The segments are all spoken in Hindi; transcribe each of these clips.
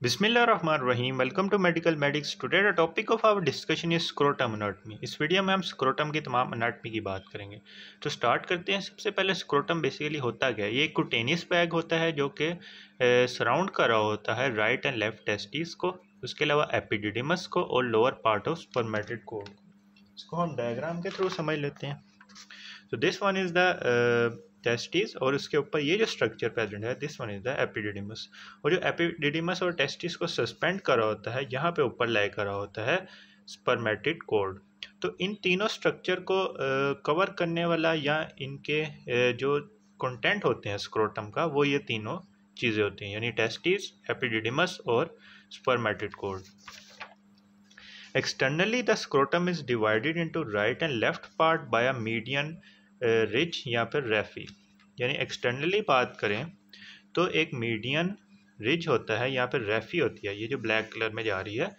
बिस्मिल्लाहिर्रहमानिर्रहीम। Welcome to medical medics. Today the topic of our discussion is scrotum anatomy. इस वीडियो में हम स्क्रोटम की तमाम अनाटमी की बात करेंगे। तो स्टार्ट करते हैं। सबसे पहले स्क्रोटम बेसिकली होता क्या है। ये एक कुटेनियस बैग होता है जो कि सराउंड कर रहा होता है राइट एंड लेफ्ट टेस्टिस को, उसके अलावा एपिडिडिमस को और lower part of spermatic cord को। इसको हम डायग्राम के थ्रू समझ लेते हैं। तो this one is the testis और उसके ऊपर ये जो स्ट्रक्चर प्रेजेंट है, this one is the epididymis. और जो एपिडिडिमस और टेस्टिस को सस्पेंड कर रहा होता है, यहाँ पे ऊपर लाई कर रहा होता है स्पर्मेटिड कोर्ड। तो इन तीनों स्ट्रक्चर को कवर करने वाला या इनके जो कंटेंट होते हैं स्क्रोटम का, वो ये तीनों चीज़ें होती हैं, यानी टेस्टिस, एपिडिडिमस और spermatic cord. Externally, the scrotum is divided into right and left part by a median ridge या फिर रेफी। यानी एक्सटर्नली बात करें तो एक मीडियन रिज होता है या फिर रेफी होती है, ये जो ब्लैक कलर में जा रही है,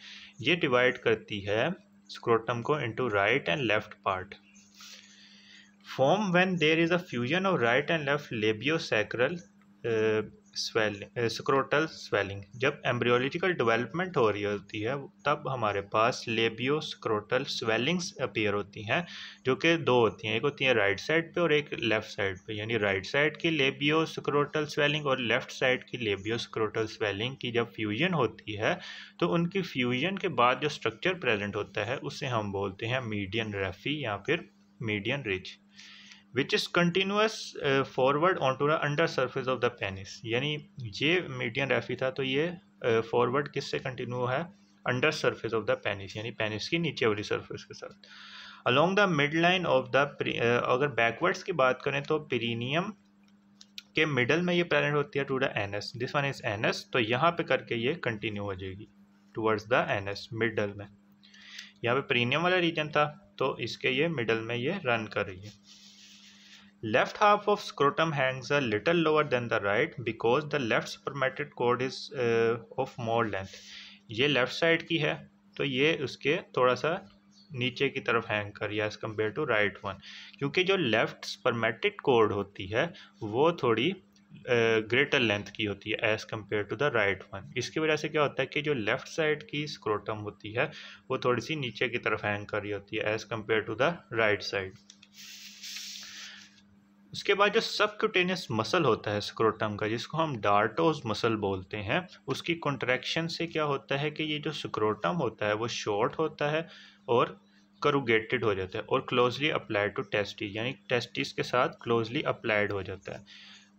ये डिवाइड करती है स्क्रोटम को into right and left part. Form when there is a fusion of right and left labioscrotal scrotal swelling. जब एम्ब्रियोलॉजिकल डेवलपमेंट हो रही होती है तब हमारे पास लेबियो स्क्रोटल स्वेलिंग्स अपीयर होती हैं, जो कि दो होती हैं। एक होती है राइट साइड पे और एक लेफ्ट साइड पे। यानी राइट साइड की लेबियो स्क्रोटल स्वेलिंग और लेफ्ट साइड की लेबियो स्क्रोटल स्वेलिंग की जब फ्यूजन होती है तो उनकी फ्यूजन के बाद जो स्ट्रक्चर प्रेजेंट होता है उसे हम बोलते हैं मीडियन रेफी या फिर median ridge, which is continuous forward on to the under surface of the penis. यानी ये मीडियन रेफी था तो ये फॉरवर्ड किससे कंटिन्यू है, under surface of the penis, यानी पेनिस की नीचे वाली सर्फेस के साथ। Along the mid line of the अगर बैकवर्ड्स की बात करें तो पेरिनियम के मिडल में ये प्रेजेंट होती है to the anus. This one is anus, तो यहाँ पे करके ये कंटिन्यू हो जाएगी टूवर्ड्स द एनस मिडल में। यहाँ पे पेरिनियम वाला रीजन था तो इसके ये मिडल में ये रन कर रही है। Left half of scrotum hangs a little lower than the right because the left spermatid cord is of more length। ये लेफ्ट साइड की है तो ये उसके थोड़ा सा नीचे की तरफ हैंग कर as compare to right one, क्योंकि जो लेफ्ट स्पर्मेटिड कोर्ड होती है वो थोड़ी ग्रेटर लेंथ की होती है as compare to the right one. इसकी वजह से क्या होता है कि जो लेफ्ट साइड की स्क्रोटम होती है वो थोड़ी सी नीचे की तरफ हैंग कर रही होती है as compare to the right side. उसके बाद जो सबक्यूटेनियस मसल होता है स्क्रोटम का, जिसको हम डार्टोज मसल बोलते हैं, उसकी कॉन्ट्रैक्शन से क्या होता है कि ये जो स्क्रोटम होता है वो शॉर्ट होता है और करुगेटेड हो जाता है और क्लोजली अप्लाइड टू टेस्टिस, यानी टेस्टिस के साथ क्लोजली अप्लाइड हो जाता है।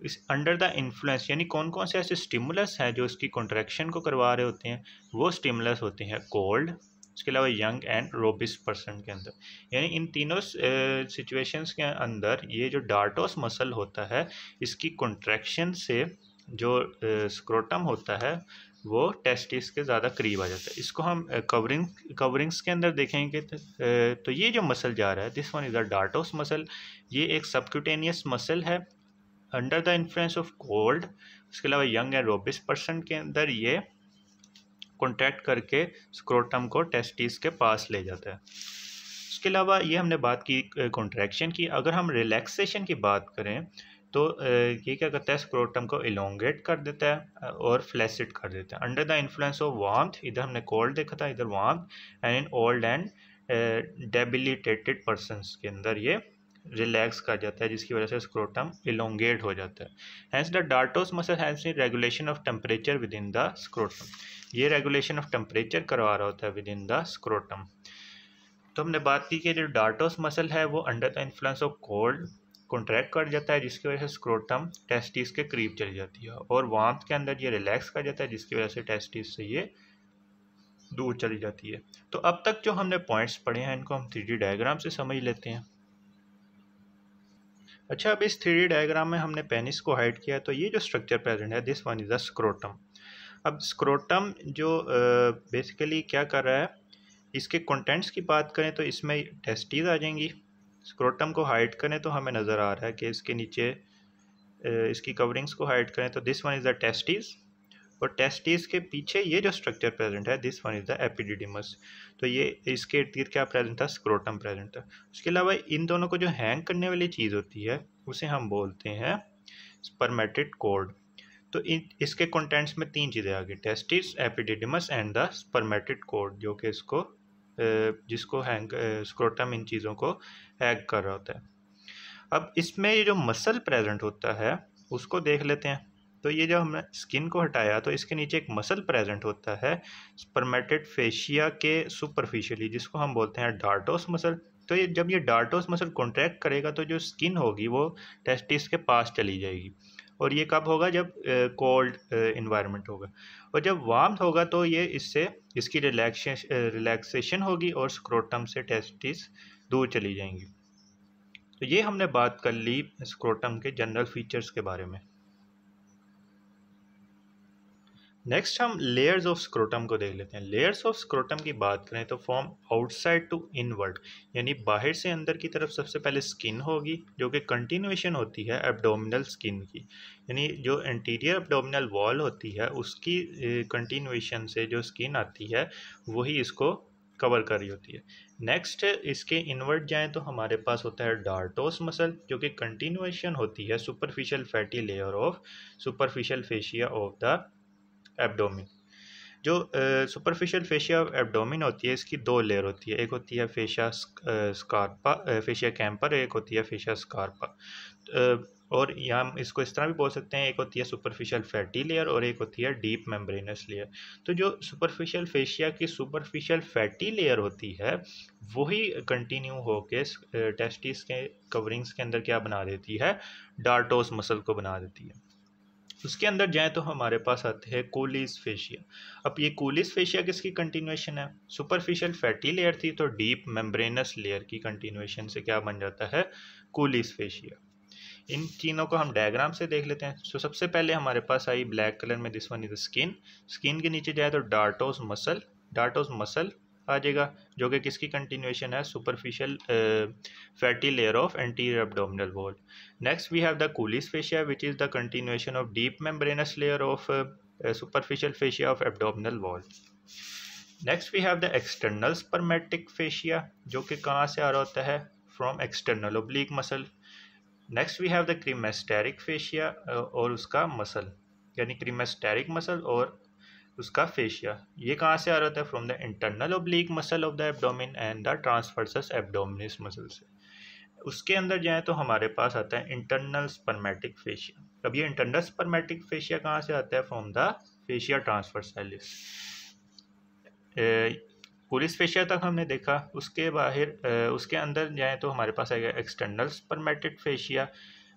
इस अंडर द इन्फ्लुएंस, यानी कौन कौन से ऐसे स्टिमुलस हैं जो इसकी कॉन्ट्रैक्शन को करवा रहे होते हैं, वो स्टिमुलस होते हैं कोल्ड, उसके अलावा यंग एंड रोबिस पर्सन के अंदर। यानी इन तीनों सिचुएशंस के अंदर ये जो डार्टोस मसल होता है इसकी कॉन्ट्रैक्शन से जो स्क्रोटम होता है वो टेस्टिस के ज़्यादा करीब आ जाता है। इसको हम कवरिंग्स के अंदर देखेंगे तो ये जो मसल जा रहा है, this one is the dartos muscle. ये एक सबक्यूटेनियस मसल है under the influence of cold. उसके अलावा यंग एंड रोबिस पर्सन के अंदर ये कॉन्टैक्ट करके स्क्रोटम को टेस्टिस के पास ले जाता है। उसके अलावा ये हमने बात की कॉन्ट्रैक्शन की। अगर हम रिलैक्सेशन की बात करें तो ये क्या करता है, स्क्रोटम को इलोंगेट कर देता है और फ्लैसिड कर देता है under the influence of warmth. इधर हमने कोल्ड देखा था, इधर warmth. And in old and debilitated persons के अंदर ये रिलैक्स कर जाता है, जिसकी वजह से स्क्रोटम इलोंगेट हो जाता है। Hence the dartos muscle has regulation of temperature within the scrotum. ये रेगुलेशन ऑफ टेम्परेचर करवा रहा होता है विद इन द स्क्रोटम। तो हमने बात की कि जो डार्टोस मसल है वो under the influence of cold contract कर जाता है, जिसकी वजह से स्क्रोटम टेस्टिस के करीब चली जाती है, और वार्मथ के अंदर ये रिलैक्स कर जाता है, जिसकी वजह से टेस्टिस से ये दूर चली जाती है। तो अब तक जो हमने पॉइंट्स पढ़े हैं इनको हम 3D डायग्राम से समझ लेते हैं। अच्छा, अब इस 3D डायग्राम में हमने पेनिस को हाइड किया, तो ये जो स्ट्रक्चर प्रेजेंट है, this one is the scrotum. अब स्क्रोटम जो बेसिकली क्या कर रहा है, इसके कंटेंट्स की बात करें तो इसमें टेस्टिस आ जाएंगी। स्क्रोटम को हाइड करें तो हमें नज़र आ रहा है कि इसके नीचे इसकी कवरिंग्स को हाइड करें तो this one is the testis, और टेस्टिस के पीछे ये जो स्ट्रक्चर प्रेजेंट है, this one is the epididymis. तो ये इसके इर्द गिर्द क्या प्रेजेंट था, स्क्रोटम प्रेजेंट था। उसके अलावा इन दोनों को जो हैंग करने वाली चीज़ होती है उसे हम बोलते हैं स्पर्मेटिड कोर्ड। तो इसके कंटेंट्स में तीन चीज़ें आ गई, testis, epididymis and the spermatid code, जो कि इसको जिसको हैंग स्क्रोटम इन चीज़ों को हैग कर रहा होता है। अब इसमें ये जो मसल प्रेजेंट होता है उसको देख लेते हैं। तो ये जो हमने स्किन को हटाया तो इसके नीचे एक मसल प्रेजेंट होता है स्पर्मेटेड फेशिया के सुपरफिशियली, जिसको हम बोलते हैं डार्टोस मसल। तो ये जब ये डार्टोस मसल कॉन्ट्रैक्ट करेगा तो जो स्किन होगी वो टेस्टिस के पास चली जाएगी, और ये कब होगा, जब कोल्ड इन्वायरमेंट होगा। और जब वार्म होगा तो ये इससे इसकी रिलैक्सेशन होगी और स्क्रोटम से टेस्टिस दूर चली जाएंगी। तो ये हमने बात कर ली स्क्रोटम के जनरल फीचर्स के बारे में। नेक्स्ट हम लेयर्स ऑफ स्क्रोटम को देख लेते हैं। लेयर्स ऑफ स्क्रोटम की बात करें तो फॉर्म आउटसाइड टू इनवर्ड, यानी बाहर से अंदर की तरफ सबसे पहले स्किन होगी जो कि कंटिन्यूएशन होती है एब्डोमिनल स्किन की, यानी जो एंटीरियर एब्डोमिनल वॉल होती है उसकी कंटिन्यूएशन से जो स्किन आती है वही इसको कवर कर रही होती है। नेक्स्ट इसके इनवर्ड जाएं तो हमारे पास होता है डार्टोस मसल, जो कि कंटिन्यूएशन होती है superficial fatty layer of superficial fascia of the abdomen. जो सुपरफिशियल फेशिया एब्डोमिन होती है इसकी दो लेयर होती है, एक होती है फेशिया स्कार्पा, फेशिया कैंपर, एक होती है फेशिया स्कार्पा। और यहाँ हम इसको इस तरह भी बोल सकते हैं, एक होती है सुपरफिशियल फैटी लेयर और एक होती है डीप मेम्ब्रेनस लेयर। तो जो सुपरफिशियल फेशिया की सुपरफिशियल फैटी लेयर होती है वही कंटिन्यू होके टेस्टिस के कवरिंग्स के अंदर क्या बना देती है, डार्टोस मसल को बना देती है। उसके अंदर जाए तो हमारे पास आते हैं कूलिस फेशिया। अब ये कूलिस फेशिया किसकी कंटिन्यूएशन है, सुपरफिशियल फैटी लेयर थी तो डीप मेम्ब्रेनस लेयर की कंटिन्यूएशन से क्या बन जाता है, कूलिस फेशिया। इन तीनों को हम डायग्राम से देख लेते हैं। तो सबसे पहले हमारे पास आई ब्लैक कलर में, this one is skin. Skin के नीचे जाए तो डार्टोस मसल, डार्टोस मसल आ जाएगा जो कि किसकी कंटिन्यूएशन है, superficial fatty layer of anterior abdominal wall. Next we have the Colles fascia which is the continuation of deep membranous layer of superficial fascia of abdominal wall. Next we have the external spermatic fascia, जो कि कहाँ से आ रहा होता है, from external oblique muscle. Next we have the cremasteric fascia और उसका मसल, यानी क्रीमेस्टेरिक मसल और उसका फेशिया, ये कहाँ से आ रहा था, from the internal oblique muscle of the abdomen and the transversus abdominis muscle से। उसके अंदर जाए तो हमारे पास आता है इंटरनल स्पर्मेटिक फेशिया। अब ये इंटरनल स्पर्मेटिक फेशिया कहाँ से आता है, from the fascia transversalis. Colles fascia तक हमने देखा। उसके बाहर उसके अंदर जाए तो हमारे पास आएगा external spermatic fascia.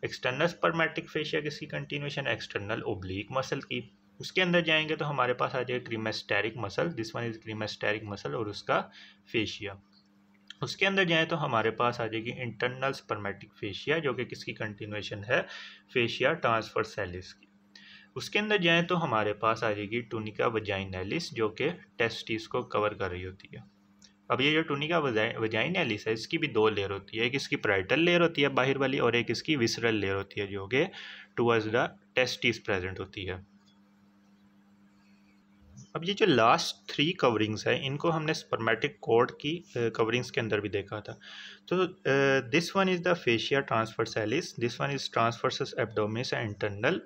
External spermatic fascia किसकी कंटिन्यूएशन, एक्सटर्नल ओब्लिक मसल की। उसके अंदर जाएंगे तो हमारे पास आ जाएगा cremasteric muscle, this one is cremasteric muscle और उसका फेशिया। उसके अंदर जाए तो हमारे पास आ जाएगी इंटरनल स्पर्मेटिक फेशिया, जो कि किसकी कंटिन्यूएशन है, फेशिया ट्रांसवर्सैलिस की। उसके अंदर जाए तो हमारे पास आ जाएगी टूनिका वजाइनैलिस, जो कि टेस्टिस को कवर कर रही होती है। अब ये जो टूनिका वजाइनैलिस है इसकी भी दो लेयर होती है, एक इसकी पैराइटल लेयर होती है बाहर वाली और एक इसकी विसरल लेयर होती है जो कि टुवर्ड्स द टेस्टिस प्रेजेंट होती है। अब ये जो लास्ट थ्री कवरिंग्स है इनको हमने स्पर्मेटिक कॉर्ड की कवरिंग्स के अंदर भी देखा था। तो this one is the fascia transversalis, this one is transversus abdominis internal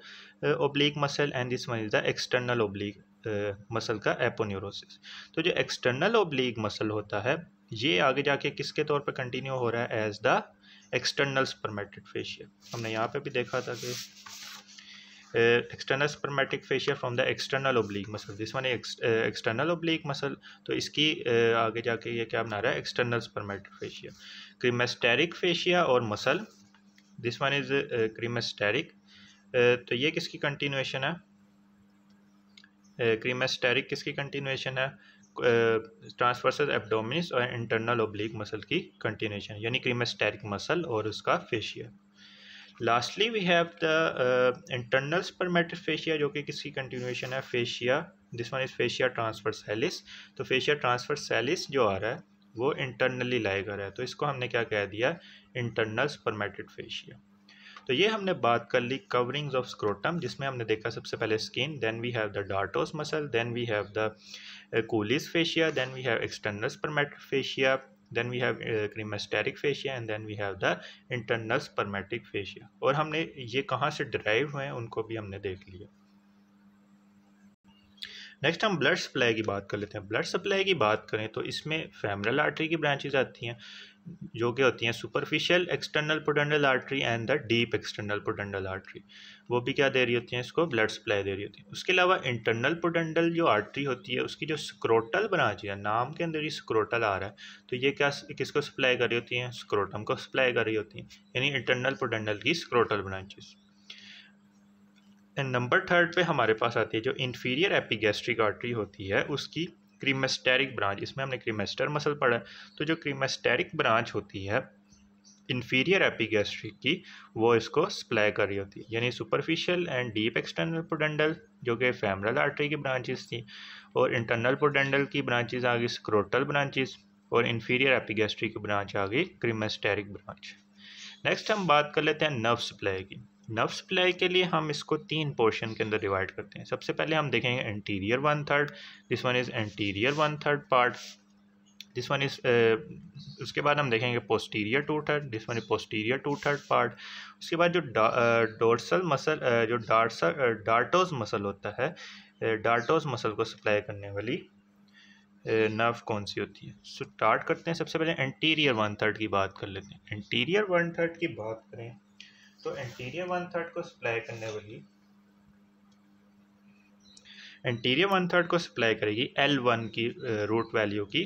oblique muscle and this one is the external oblique muscle का एपोन्यूरोसिस। तो जो एक्सटर्नल ओब्लिक मसल होता है ये आगे जाके किसके तौर पे कंटिन्यू हो रहा है, as the external spermatic fascia. हमने यहाँ पे भी देखा था कि external spermatic fascia from the external oblique muscle, this one external oblique muscle. तो इसकी आगे जाके ये क्या बना रहा है, external spermatic fascia. Cremasteric fascia और muscle, this one is cremasteric. तो ये किसकी कंटिन्यूएशन है, क्रीमेस्टेरिक किसकी कंटिन्यूएशन है, ट्रांसवर्सल एब्डोमिनिस और इंटरनल ओब्लिक मसल की कंटिन्यूएशन, यानी क्रीमेस्टेरिक मसल और उसका fascia. Lastly we have the internal spermatic fascia, जो कि किसकी कंटिन्यूएशन है, fascia, this one is fascia transversalis. तो फेशिया ट्रांसवर्सैलिस जो आ रहा है वो इंटरनली लाई कर रहा है, तो इसको हमने क्या कह दिया, इंटरनल स्पर्मेटिक फेशिया। तो ये हमने बात कर ली कवरिंग्स ऑफ स्क्रोटम, जिसमें हमने देखा सबसे पहले skin, then we have the dartos muscle, then we have the Colles fascia, then we have external spermatic fascia, then we have cremasteric fascia and then we have the internal spermatic fascia। और हमने ये कहाँ से डिराइव हुए हैं उनको भी हमने देख लिया। नेक्स्ट हम ब्लड सप्लाई की बात कर लेते हैं। ब्लड सप्लाई की बात करें तो इसमें फेमरल आर्टरी की ब्रांचेज आती हैं, जो कि होती हैं superficial external pudendal artery and the deep external pudendal artery. वो भी क्या दे रही होती हैं, इसको ब्लड सप्लाई दे रही होती है। उसके अलावा इंटरनल पोडेंडल जो आर्टरी होती है, उसकी जो स्क्रोटल ब्रांच है, नाम के अंदर ही स्क्रोटल आ रहा है, तो ये क्या किसको सप्लाई कर रही होती हैं, स्क्रोटम को सप्लाई कर रही होती हैं, यानी इंटरनल पोडेंडल की स्क्रोटल ब्रांचेस। नंबर थर्ड पे हमारे पास आती है जो इंफीरियर एपिगैस्ट्रिक आर्टरी होती है, उसकी क्रीमेस्टेरिक ब्रांच। इसमें हमने क्रीमेस्टर मसल पढ़ा है, तो जो क्रीमेस्टेरिक ब्रांच होती है इंफीरियर एपिगैस्ट्रिक की, वो इसको सप्लाई कर रही होती है, यानी superficial and deep external pudendal जो कि फेमरल आर्टरी की ब्रांचेस थी, और इंटरनल पोडेंडल की ब्रांचेस आ गई स्क्रोटल ब्रांचेस, और इंफीरियर एपिगैस्ट्रिक की ब्रांच आ गई क्रीमेस्टेरिक ब्रांच। नेक्स्ट हम बात कर लेते हैं नर्व सप्लाई की। नर्व सप्लाई के लिए हम इसको 3 पोर्शन के अंदर डिवाइड करते हैं। सबसे पहले हम देखेंगे anterior 1/3, this one is anterior 1/3 part, this one is उसके बाद हम देखेंगे posterior 2/3, this one is posterior 2/3 part. उसके बाद जो डोर्सल मसल, जो डार्टोज मसल होता है, डार्टोज मसल को सप्लाई करने वाली नर्व कौन सी होती है। स्टार्ट करते हैं, सबसे पहले एंटीरियर 1/3 की बात कर लेते हैं। एंटीरियर 1/3 की बात करें तो एंटीरियर 1/3 को सप्लाई करने वाली, एंटीरियर 1/3 को सप्लाई करेगी L1 की रूट वैल्यू की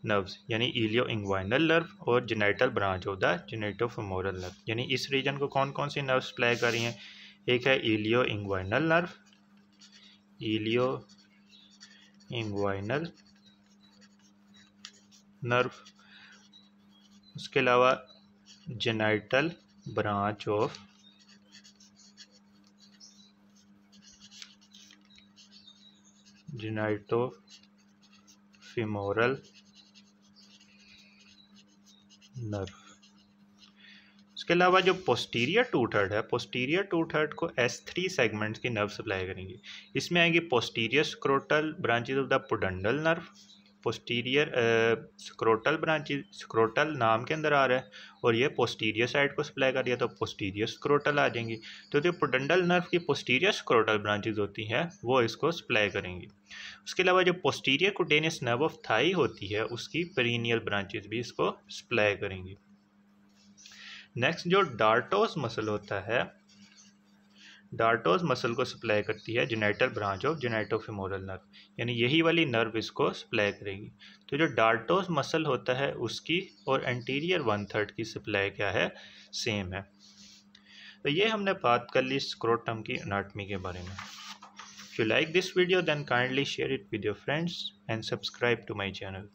नर्व्स, यानी इलियो इंग्वाइनल नर्व और genital branch of the genitofemoral nerve. यानी इस रीजन को कौन कौन सी नर्व सप्लाई कर रही हैं, एक है इलियो इंग्वाइनल नर्व, इलियो इंग्वाइनल नर्व, उसके अलावा जेनाइटल ब्रांच ऑफ जेनाइटोफेमोरल नर्व। उसके अलावा जो पोस्टीरियर 2/3 है, पोस्टीरियर 2/3 को S3 सेगमेंट्स की नर्व सप्लाई करेंगी। इसमें आएगी posterior scrotal branches of the pudendal nerve, posterior scrotal branches, scrotal नाम के अंदर आ रहा है, और ये पोस्टीरियर साइड को सप्लाई कर दिया तो पोस्टीरियर स्क्रोटल आ जाएंगी। तो जो पोडेंडल नर्व की पोस्टीरियर स्क्रोटल ब्रांचेज होती हैं वो इसको सप्लाई करेंगी। उसके अलावा जो posterior cutaneous nerve of thigh होती है, उसकी पेरिनियल ब्रांचेज भी इसको सप्लाई करेंगी। नेक्स्ट जो डार्टोस मसल होता है, डार्टोस मसल को सप्लाई करती है जेनाइटल ब्रांच ऑफ जेनाइटोफेमोरल नर्व, यानी यही वाली नर्व इसको सप्लाई करेगी। तो जो डार्टोस मसल होता है उसकी और एंटीरियर 1/3 की सप्लाई क्या है, सेम है। तो ये हमने बात कर ली स्क्रोटम की एनाटॉमी के बारे में। If you like this video then kindly share it with your friends and subscribe to my channel.